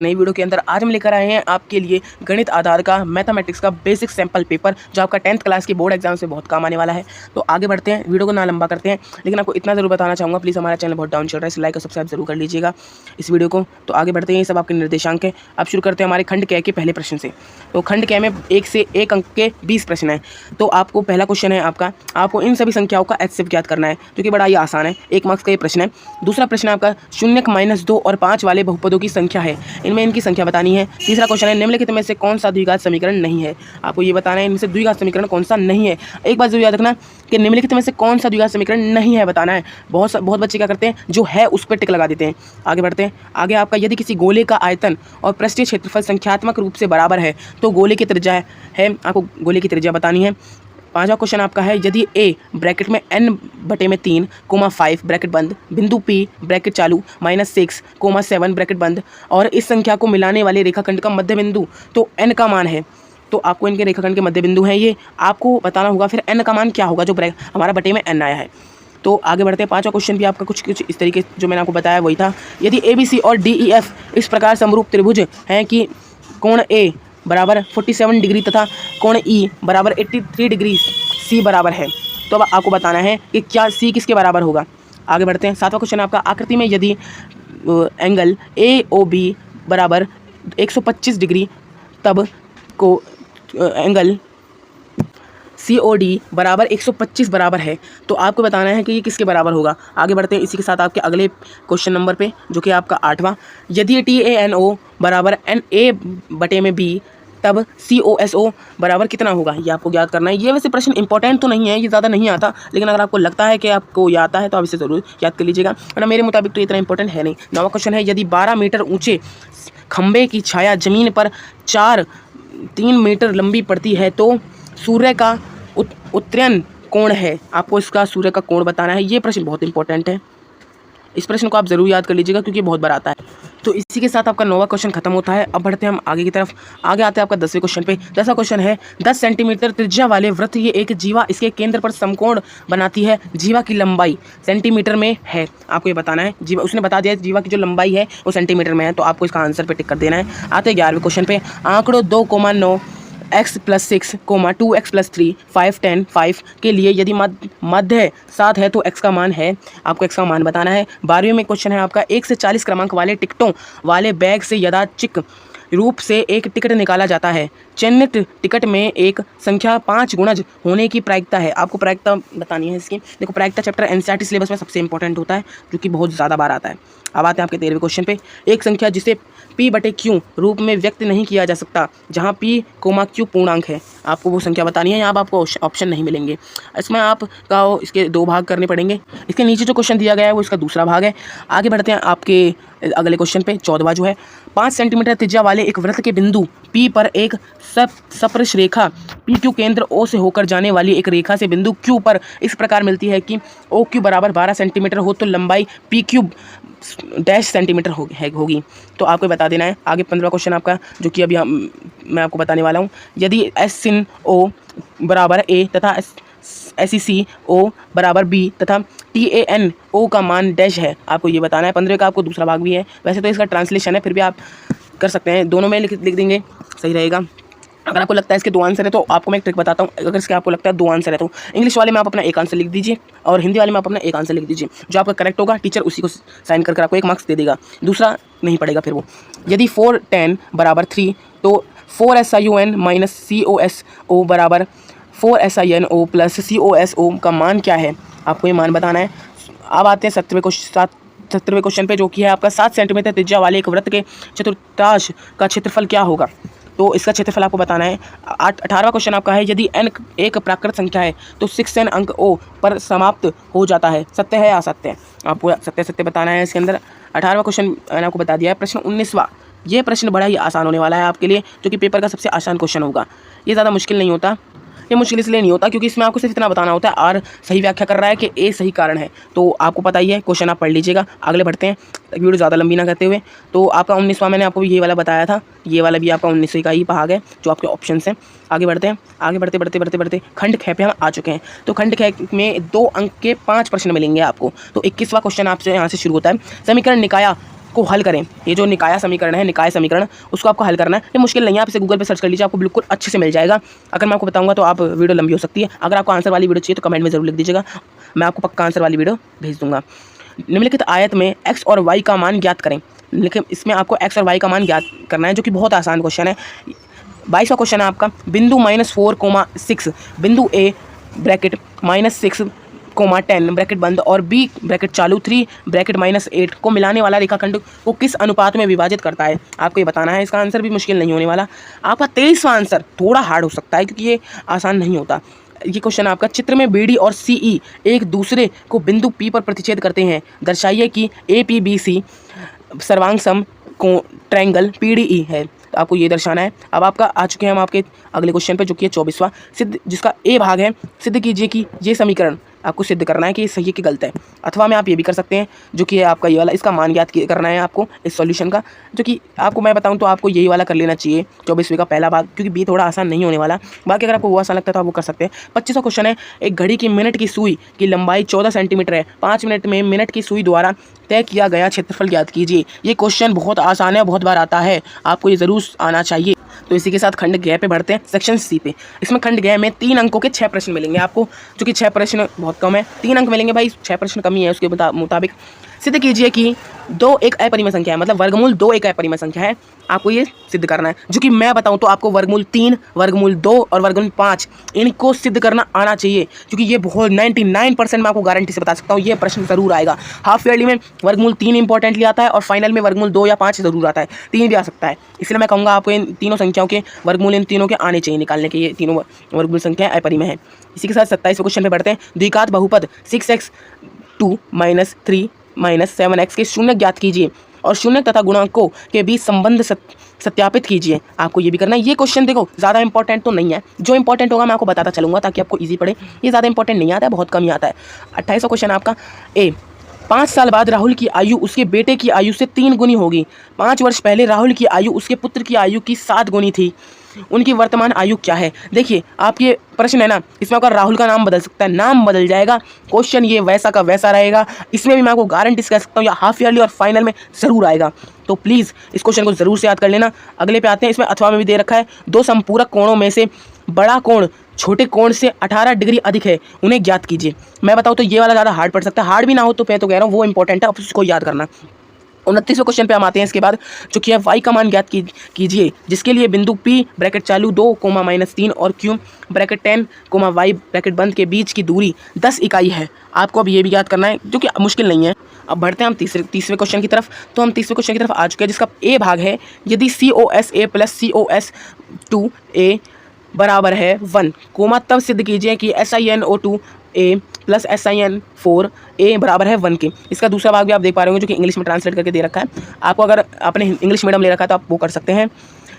नई वीडियो के अंदर आज हम लेकर आए हैं आपके लिए गणित आधार का मैथमेटिक्स का बेसिक सैंपल पेपर जो आपका 10th क्लास की बोर्ड एग्जाम से बहुत काम आने वाला है। तो आगे बढ़ते हैं, वीडियो को ना लंबा करते हैं, लेकिन आपको इतना जरूर बताना चाहूँगा, प्लीज़ हमारा चैनल बहुत डाउन चल रहा है, इसे लाइक और सब्सक्राइब जरूर कर लीजिएगा इस वीडियो को। तो आगे बढ़ते हैं, ये सब आपके निर्देशांक है। अब शुरू करते हैं हमारे खंड क के पहले प्रश्न से। तो खंड क में 1 से 1 अंक के 20 प्रश्न हैं। तो आपको पहला क्वेश्चन है आपको इन सभी संख्याओं का HCF ज्ञात करना है, जो कि बड़ा ही आसान है, 1 मार्क्स का ये प्रश्न है। दूसरा प्रश्न आपका 0, -2 और 5 वाले बहुपदों की संख्या है, इनमें इनकी संख्या बतानी है। तीसरा क्वेश्चन है निम्नलिखित में से कौन सा द्विघात समीकरण नहीं है, आपको ये बताना है इनमें से द्विघात समीकरण कौन सा नहीं है। एक बात जरूर याद रखना कि निम्नलिखित में से कौन सा द्विघात समीकरण नहीं है बताना है। बहुत बच्चे क्या करते हैं, जो है उस पर टिक लगा देते हैं। आगे बढ़ते हैं, आगे आपका यदि किसी गोले का आयतन और पृष्ठीय क्षेत्रफल संख्यात्मक रूप से बराबर है तो गोले की त्रिज्या है, आपको गोले की त्रिज्या बतानी है। पांचवा क्वेश्चन आपका है यदि a ब्रैकेट में n/3, 5 ब्रैकेट बंद, बिंदु p ब्रैकेट चालू -6, 7 ब्रैकेट बंद और इस संख्या को मिलाने वाले रेखाखंड का मध्य बिंदु तो n का मान है, तो आपको इनके रेखाखंड के मध्य बिंदु हैं ये आपको बताना होगा। फिर n का मान क्या होगा, जो हमारा बटे में n आया है। तो आगे बढ़ते हैं, पांचवा क्वेश्चन भी आपका कुछ इस तरीके जो मैंने आपको बताया वही था। यदि ABC और DEF इस प्रकार समरूप त्रिभुज हैं कि कोण A बराबर 47 डिग्री तथा कोण E बराबर 83 डिग्री C बराबर है, तो अब आपको बताना है कि क्या C किसके बराबर होगा। आगे बढ़ते हैं, सातवां क्वेश्चन आपका आकृति में यदि एंगल AOB बराबर 125 डिग्री तब को एंगल COD बराबर 125 बराबर है, तो आपको बताना है कि ये किसके बराबर होगा। आगे बढ़ते हैं इसी के साथ आपके अगले क्वेश्चन नंबर पे, जो कि आपका 8वां, यदि TANO बराबर NA/B तब COSO बराबर कितना होगा, ये आपको ज्ञात करना है। ये वैसे प्रश्न इंपॉर्टेंट तो नहीं है, ये ज़्यादा नहीं आता, लेकिन अगर आपको लगता है कि आपको ये आता है तो आप इसे ज़रूर याद कर लीजिएगा, वरना मेरे मुताबिक तो इतना इंपॉर्टेंट है नहीं। 9वां क्वेश्चन है यदि 12 मीटर ऊँचे खंबे की छाया जमीन पर 3 मीटर लंबी पड़ती है तो सूर्य का उत्तरायण कोण है, आपको इसका सूर्य का कोण बताना है। ये प्रश्न बहुत इंपॉर्टेंट है, इस प्रश्न को आप जरूर याद कर लीजिएगा क्योंकि बहुत बार आता है। तो इसी के साथ आपका 9वां क्वेश्चन खत्म होता है। अब बढ़ते हैं हम आगे की तरफ, आगे आते हैं आपका 10वें क्वेश्चन पे। 10वां क्वेश्चन है 10 सेंटीमीटर त्रिज्या वाले वृत्त ये एक जीवा इसके केंद्र पर समकोण बनाती है, जीवा की लंबाई सेंटीमीटर में है, आपको ये बताना है। जीवा उसने बता दिया जीवा की जो लंबाई है वो सेंटीमीटर में है, तो आपको इसका आंसर पे टिक कर देना है। आते हैं 11वें क्वेश्चन पे, आंकड़ों 2,9 x + 6, 2x + 3, 5, 10, 5 के लिए यदि मध्य 7 है तो x का मान है, आपको x का मान बताना है। 12वें में क्वेश्चन है आपका 1 से 40 क्रमांक वाले टिकटों वाले बैग से यादृच्छिक रूप से एक टिकट निकाला जाता है, चयनित टिकट में एक संख्या 5 गुणज होने की प्रायिकता है, आपको प्रायिकता बतानी है इसकी। देखो प्रायिकता चैप्टर NCERT सिलेबस में सबसे इंपॉर्टेंट होता है, जो कि बहुत ज़्यादा बार आता है। अब आते हैं आपके 13वें क्वेश्चन पे, एक संख्या जिसे P/Q रूप में व्यक्त नहीं किया जा सकता, जहां P, Q पूर्णांक है, आपको वो संख्या बतानी है। यहाँ आपको ऑप्शन नहीं मिलेंगे, इसमें आपका इसके 2 भाग करने पड़ेंगे। इसके नीचे जो क्वेश्चन दिया गया है वो इसका दूसरा भाग है। आगे बढ़ते हैं आपके अगले क्वेश्चन पे, 14वां जो है 5 सेंटीमीटर त्रिज्या वाले एक वृत्त के बिंदु P पर एक सप्रश रेखा PQ केंद्र O से होकर जाने वाली एक रेखा से बिंदु Q पर इस प्रकार मिलती है कि OQ बराबर 12 सेंटीमीटर हो तो लंबाई PQ डैश सेंटीमीटर होगी, तो आपको बता देना है। आगे 15वां क्वेश्चन आपका, जो कि अभी मैं आपको बताने वाला हूँ, यदि SIN O बराबर A तथा SEC O बराबर B तथा TAN O का मान डैश है, आपको ये बताना है। 15वें का आपको दूसरा भाग भी है, वैसे तो इसका ट्रांसलेशन है, फिर भी आप कर सकते हैं, दोनों में लिख देंगे, सही रहेगा। अगर आपको लगता है इसके 2 आंसर है तो आपको मैं एक ट्रिक बताता हूँ, अगर इसके आपको लगता है 2 आंसर है तो इंग्लिश वाले में आप अपना 1 आंसर लिख दीजिए और हिंदी वाले में आप अपना 1 आंसर लिख दीजिए, जो आपका करेक्ट होगा टीचर उसी को साइन कर आपको 1 मार्क्स दे देगा, दूसरा नहीं पड़ेगा फिर वो। यदि 4, 10 बराबर 3 तो 4SIUN - COSO बराबर 4SINO + COSO का मान क्या है, आपको ये मान बताना है। अब आते हैं 17वें क्वेश्चन पे, जो कि है आपका 7 सेंटीमीटर त्रिज्या वाले एक वृत्त के चतुर्थांश का क्षेत्रफल क्या होगा, तो इसका क्षेत्रफल आपको बताना है। 18वां क्वेश्चन आपका है यदि n एक प्राकृत संख्या है तो 6n अंक O पर समाप्त हो जाता है, सत्य है या असत्य है, आपको सत्य बताना है इसके अंदर। 18वां क्वेश्चन मैंने आपको बता दिया है। प्रश्न 19वां, ये प्रश्न बड़ा ही आसान होने वाला है आपके लिए, जो कि पेपर का सबसे आसान क्वेश्चन होगा, ये ज़्यादा मुश्किल नहीं होता। ये मुश्किल इसलिए नहीं होता क्योंकि इसमें आपको सिर्फ इतना बताना होता है R सही व्याख्या कर रहा है कि A सही कारण है, तो आपको पता ही है, क्वेश्चन आप पढ़ लीजिएगा। आगे बढ़ते हैं, वीडियो ज़्यादा लंबी ना करते हुए। तो आपका 19वां मैंने आपको ये वाला बताया था, ये वाला भी आपका 19वीं का ही भाग है, जो आपके ऑप्शन हैं। आगे बढ़ते हैं, आगे बढ़ते खंड ख पे हम आ चुके हैं। तो खंड ख में 2 अंक के 5 प्रश्न मिलेंगे आपको। तो 21वां क्वेश्चन आपसे यहाँ से शुरू होता है, समीकरण निकाय को हल करें। ये जो निकाय समीकरण उसको आपको हल करना है। ये मुश्किल नहीं है, आप इसे गूगल पे सर्च कर लीजिए, आपको बिल्कुल अच्छे से मिल जाएगा। अगर मैं आपको बताऊंगा तो आप वीडियो लंबी हो सकती है। अगर आपको आंसर वाली वीडियो चाहिए तो कमेंट में जरूर लिख दीजिएगा, मैं आपको पक्का आंसर वाली वीडियो भेज दूंगा। निम्नलिखित आयत में एक्स और वाई का मान ज्ञात करें। लेकिन इसमें आपको एक्स और वाई का मान ज्ञात करना है, जो कि बहुत आसान क्वेश्चन है। 22वां क्वेश्चन है आपका, बिंदु -4,6 बिंदु ए ब्रैकेट -6,10 ब्रैकेट बंद और बी ब्रैकेट चालू 3 ब्रैकेट -8 को मिलाने वाला रेखाखंड को किस अनुपात में विभाजित करता है, आपको ये बताना है। इसका आंसर भी मुश्किल नहीं होने वाला। आपका 23वां आंसर थोड़ा हार्ड हो सकता है क्योंकि ये आसान नहीं होता। ये क्वेश्चन आपका, चित्र में बीडी और सीई एक दूसरे को बिंदु पी पर प्रतिच्छेद करते हैं, दर्शाइए कि APBC सर्वांग सम को ट्रायंगल PDE है। तो आपको ये दर्शाना है। अब आपका आ चुके हैं हम आपके अगले क्वेश्चन पे, जो कि है 24वां, सिद्ध, जिसका ए भाग है, सिद्ध कीजिए कि ये समीकरण, आपको सिद्ध करना है कि ये सही है कि गलत है। अथवा में आप ये भी कर सकते हैं, जो कि है आपका ये वाला, इसका मान ज्ञात करना है आपको इस सॉल्यूशन का, जो कि आपको मैं बताऊं तो आपको यही वाला कर लेना चाहिए 24वें का पहला भाग, क्योंकि बी थोड़ा आसान नहीं होने वाला। बाकी अगर आपको वो आसान लगता है तो आप वो कर सकते हैं। 25वां क्वेश्चन है, एक घड़ी की मिनट की सुई की लंबाई 14 सेंटीमीटर है, 5 मिनट में मिनट की सुई द्वारा तय किया गया क्षेत्रफल ज्ञात कीजिए। ये क्वेश्चन बहुत आसान है, बहुत बार आता है, आपको ये जरूर आना चाहिए। तो इसी के साथ खंड ग पे बढ़ते हैं, सेक्शन सी पे। इसमें खंड ग में 3 अंकों के 6 प्रश्न मिलेंगे आपको, जो कि 6 प्रश्न बहुत कम है, 3 अंक मिलेंगे भाई, 6 प्रश्न कम ही है। उसके मुताबिक सिद्ध कीजिए कि 2 एक अपरिमेय संख्या है, मतलब वर्गमूल 2 एक अपरिमेय संख्या है। आपको ये सिद्ध करना है, जो कि मैं बताऊं तो आपको वर्गमूल 3, वर्गमूल 2 और वर्गमूल 5 इनको सिद्ध करना आना चाहिए, क्योंकि ये बहुत 99% मैं आपको गारंटी से बता सकता हूँ ये प्रश्न जरूर आएगा। हाफ ईयरली में वर्गमूल 3 इंपॉर्टेंटली आता है और फाइनल में वर्गमूल 2 या 5 जरूर आता है, 3 भी आ सकता है। इसलिए मैं कहूँगा आपको इन तीनों संख्याओं के वर्गमूल इन तीनों के आने चाहिए निकालने के, ये तीनों वर्गमूल संख्या अपरिमेय है। इसी के साथ 27वें क्वेश्चन पे बढ़ते हैं, द्विघात बहुपद 6x2 -3 -7x के शून्य ज्ञात कीजिए और शून्य तथा गुणांकों के बीच संबंध सत्यापित कीजिए। आपको ये भी करना है। ये क्वेश्चन देखो ज़्यादा इंपॉर्टेंट तो नहीं है, जो इंपॉर्टेंट होगा मैं आपको बताता चलूँगा ताकि आपको इजी पड़े। ये ज़्यादा इंपॉर्टेंट नहीं आता है, बहुत कम ही आता है। 28वां क्वेश्चन आपका, 5 साल बाद राहुल की आयु उसके बेटे की आयु से 3 गुनी होगी। 5 वर्ष पहले राहुल की आयु उसके पुत्र की आयु की 7 गुनी थी। उनकी वर्तमान आयु क्या है? देखिए आप ये प्रश्न है ना, इसमें आपका राहुल का नाम बदल सकता है, नाम बदल जाएगा, क्वेश्चन ये वैसा का वैसा रहेगा। इसमें भी मैं आपको गारंटी से कह सकता हूँ या हाफ ईयरली और फाइनल में ज़रूर आएगा। तो प्लीज़ इस क्वेश्चन को ज़रूर से याद कर लेना। अगले पे आते हैं, इसमें अथवा में भी दे रखा है, 2 संपूरक कोणों में से बड़ा कोण छोटे कोण से 18 डिग्री अधिक है, उन्हें ज्ञात कीजिए। मैं बताऊँ तो ये वाला ज़्यादा हार्ड पड़ सकता है, हार्ड भी ना हो तो मैं तो कह रहा हूँ वो इंपॉर्टेंट है, अब उसको याद करना। 29वें क्वेश्चन पे हम आते हैं इसके बाद, जो कि है y का मान ज्ञात कीजिए, जिसके लिए बिंदु P ब्रैकेट चालू 2, -3 और Q ब्रैकेट 10, y ब्रैकेट बंद के बीच की दूरी 10 इकाई है। आपको अब ये भी याद करना है, जो कि मुश्किल नहीं है। अब बढ़ते हैं हम तीसरे क्वेश्चन की तरफ। तो हम तीसरे क्वेश्चन की तरफ आ चुके हैं, जिसका ए भाग है, यदि COSA + COS2A बराबर है 1, तब सिद्ध कीजिए कि SiNO2A + SiN4A बराबर है 1 के। इसका दूसरा भाग भी आप देख पा रहे होंगे, जो कि इंग्लिश में ट्रांसलेट करके दे रखा है आपको। अगर आपने इंग्लिश मीडियम ले रखा है तो आप वो कर सकते हैं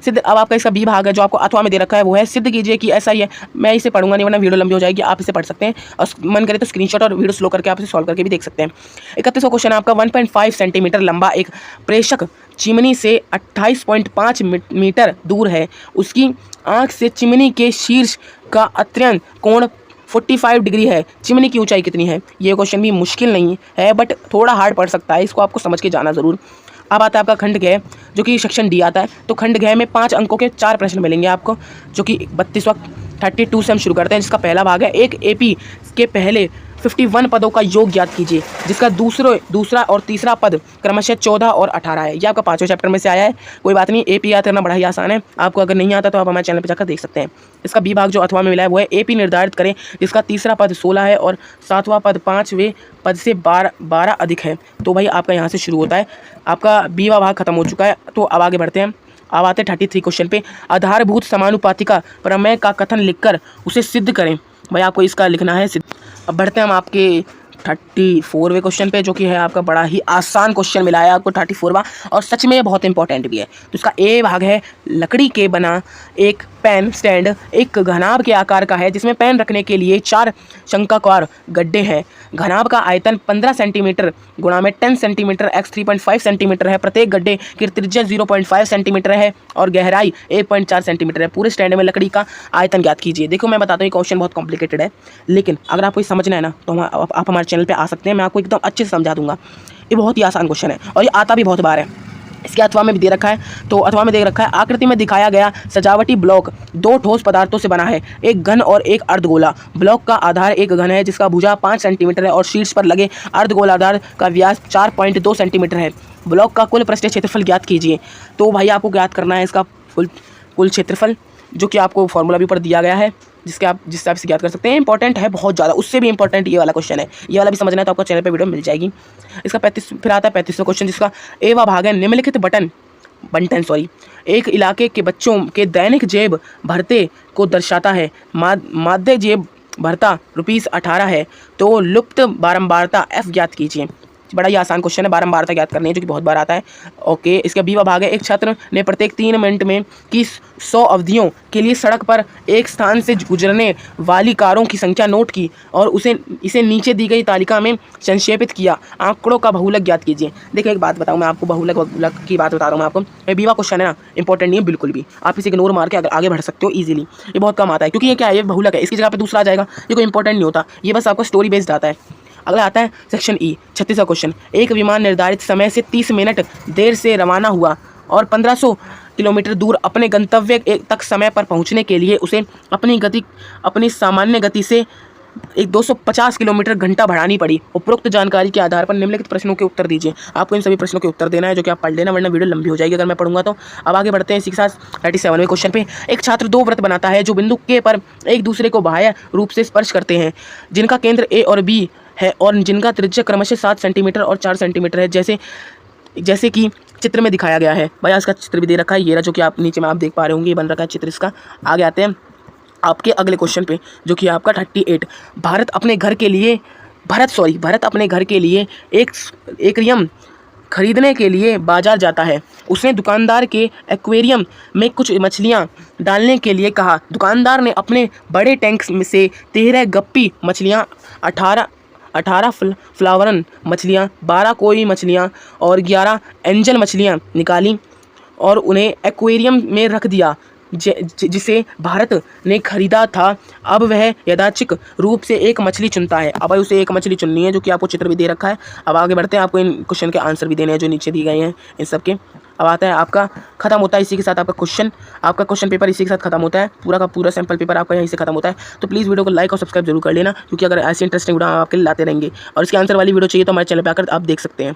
सिद्ध। अब आपका इसका बी भाग है, जो आपको अथवा में दे रखा है, वो है सिद्ध कीजिए कि ऐसा ही है। मैं इसे पढ़ूंगा नहीं वरना वीडियो लंबी हो जाएगी, आप इसे पढ़ सकते हैं और मन करे तो स्क्रीनशॉट और वीडियो स्लो करके आप इसे सॉल्व करके भी देख सकते हैं। 31वां क्वेश्चन आपका, 1.5 सेंटीमीटर लंबा एक प्रेषक चिमनी से 28.5 मीटर दूर है, उसकी आँख से चिमनी के शीर्ष का अत्यंत कोण 45 डिग्री है। चिमनी की ऊंचाई कितनी है? ये क्वेश्चन भी मुश्किल नहीं है, बट थोड़ा हार्ड पड़ सकता है, इसको आपको समझ के जाना ज़रूर। अब आता है आपका खंड ग, जो कि सेक्शन डी आता है। तो खंड ग में 5 अंकों के 4 प्रश्न मिलेंगे आपको, जो कि 32वां 32 से हम शुरू करते हैं, जिसका पहला भाग है, एक AP के पहले 51 पदों का योग ज्ञात कीजिए, जिसका दूसरा और तीसरा पद क्रमशः 14 और 18 है। ये आपका 5वें चैप्टर में से आया है, कोई बात नहीं, AP याद करना बड़ा ही आसान है। आपको अगर नहीं आता तो आप हमारे चैनल पर जाकर देख सकते हैं। इसका बी भाग जो अथवा में मिला है वो है, AP निर्धारित करें, जिसका तीसरा पद 16 है और 7वां पद 5वें पद से 12 अधिक है। तो भाई आपका यहाँ से शुरू होता है, आपका बी भाग खत्म हो चुका है। तो अब आगे बढ़ते हैं। अब आते हैं 33 क्वेश्चन पे, आधारभूत समानुपातिका प्रमेय का कथन लिखकर उसे सिद्ध करें। भाई आपको इसका लिखना है सिद्ध। अब बढ़ते हैं हम आपके 34वें क्वेश्चन पे, जो कि है आपका बड़ा ही आसान क्वेश्चन मिला है आपको 34वां, और सच में बहुत इंपॉर्टेंट भी है। तो इसका ए भाग है, लकड़ी के बना एक पेन स्टैंड एक घनाभ के आकार का है, जिसमें पेन रखने के लिए 4 शंक्वाकार गड्ढे हैं। घनाभ का आयतन 15 सेंटीमीटर गुणा में 10 सेंटीमीटर x 3.5 सेंटीमीटर है। प्रत्येक गड्ढे की त्रिज्या 0.5 सेंटीमीटर है और गहराई 1.4 सेंटीमीटर है। पूरे स्टैंड में लकड़ी का आयतन ज्ञात कीजिए। देखो मैं बताता हूँ ये क्वेश्चन बहुत कॉम्प्लिकेटेड है, लेकिन अगर आपको समझना है ना तो आप हमारे चैनल पे आ सकते हैं, मैं आपको एकदम अच्छे से समझा दूंगा। ये बहुत ही आसान क्वेश्चन है और ये आता भी बहुत बार है। इसके अथवा में भी दे रखा है, तो अथवा में दे रखा है, आकृति में दिखाया गया सजावटी ब्लॉक दो ठोस पदार्थों से बना है, एक घन और एक अर्धगोला। ब्लॉक का आधार एक घन है जिसका भुजा 5 सेंटीमीटर है और शीर्ष पर लगे अर्धगोलाधार का व्यास 4.2 सेंटीमीटर है। ब्लॉक का कुल पृष्ठीय क्षेत्रफल ज्ञात कीजिए। तो भाई आपको ज्ञात करना है इसका कुल क्षेत्रफल, जो कि आपको फॉर्मूला भी ऊपर दिया गया है, जिस हिसाब से ज्ञात कर सकते हैं। इंपॉर्टेंट है बहुत ज़्यादा, उससे भी इंपॉर्टेंट ये वाला क्वेश्चन है। ये वाला भी समझना है तो आपको चैनल पे वीडियो मिल जाएगी। इसका 35 फिर आता है 35वां क्वेश्चन, जिसका एवा भाग है, निम्नलिखित बंटन एक इलाके के बच्चों के दैनिक जेब भरते को दर्शाता है। माध्य जेब भरता ₹18 है, तो लुप्त बारंबारता F ज्ञात कीजिए। बड़ा ही आसान क्वेश्चन है, बारंबारता ज्ञात करनी है, जो कि बहुत बार आता है। ओके, इसका बीवा भाग है, एक छात्र ने प्रत्येक 3 मिनट में की 100 अवधियों के लिए सड़क पर एक स्थान से गुजरने वाली कारों की संख्या नोट की और इसे नीचे दी गई तालिका में संक्षेपित किया। आंकड़ों का बहुलक ज्ञात कीजिए। देखिए एक बात बताऊँ मैं आपको, बहुलक की बात बता रहा हूँ मैं आपको। ये बीवा क्वेश्चन है ना, इंपॉर्टेंट नहीं है बिल्कुल भी, आप इसे इग्नोर मार के अगर आगे बढ़ सकते हो ईजिली। ये बहुत कम आता है क्योंकि ये क्या है, ये बहुलक है, इसकी जगह पर दूसरा आ जाएगा। ये कोई इंपॉर्टेंट नहीं होता, ये बस आपको स्टोरी बेस्ड आता है। अगला आता है सेक्शन ई, 36वां क्वेश्चन। एक विमान निर्धारित समय से 30 मिनट देर से रवाना हुआ और 1500 किलोमीटर दूर अपने गंतव्य तक समय पर पहुंचने के लिए उसे अपनी सामान्य गति से 250 किलोमीटर घंटा बढ़ानी पड़ी। उपरोक्त जानकारी के आधार पर निम्नलिखित प्रश्नों के उत्तर दीजिए। आपको इन सभी प्रश्नों के उत्तर देना है, जो कि आप पढ़ लेना, वरना वीडियो लंबी हो जाएगी अगर मैं पढ़ूंगा तो। अब आगे बढ़ते हैं इसी के साथ 37वें क्वेश्चन पे। एक छात्र 2 वृत्त बनाता है जो बिंदु के पर एक दूसरे को बाह्य रूप से स्पर्श करते हैं, जिनका केंद्र A और B है और जिनका त्रिज्या क्रमशः 7 सेंटीमीटर और 4 सेंटीमीटर है, जैसे कि चित्र में दिखाया गया है। भाई इसका चित्र भी दे रखा है, ये रहा, जो कि आप नीचे में आप देख पा रहे होंगे, ये बन रखा है चित्र इसका। आगे आते हैं आपके अगले क्वेश्चन पे, जो कि आपका 38। भारत अपने घर के लिए एक एक्वेरियम खरीदने के लिए बाजार जाता है। उसने दुकानदार के एक्वेरियम में कुछ मछलियां डालने के लिए कहा। दुकानदार ने अपने बड़े टैंक में से 13 गप्पी मछलियां, 18 फ्लावरन मछलियां, 12 कोई मछलियां और 11 एंजल मछलियां निकाली और उन्हें एक्वेरियम में रख दिया जिसे भारत ने खरीदा था। अब वह यादृच्छिक रूप से एक मछली चुनता है। अब उसे एक मछली चुननी है, जो कि आपको चित्र भी दे रखा है। अब आगे बढ़ते हैं, आपको इन क्वेश्चन के आंसर भी देने हैं जो नीचे दिए गए हैं इन सब के। अब आता है आपका खत्म होता है इसी के साथ आपका क्वेश्चन पेपर इसी के साथ खत्म होता है। पूरा का पूरा सैंपल पेपर आपका यहीं से खत्म होता है। तो प्लीज़ वीडियो को लाइक और सब्सक्राइब जरूर कर लेना, क्योंकि अगर ऐसी इंटरेस्टिंग वीडियो आपके लिए लाते रहेंगे। और इसके आंसर वाली वीडियो चाहिए तो हमारे चैनल पर आकर आप देख सकते हैं।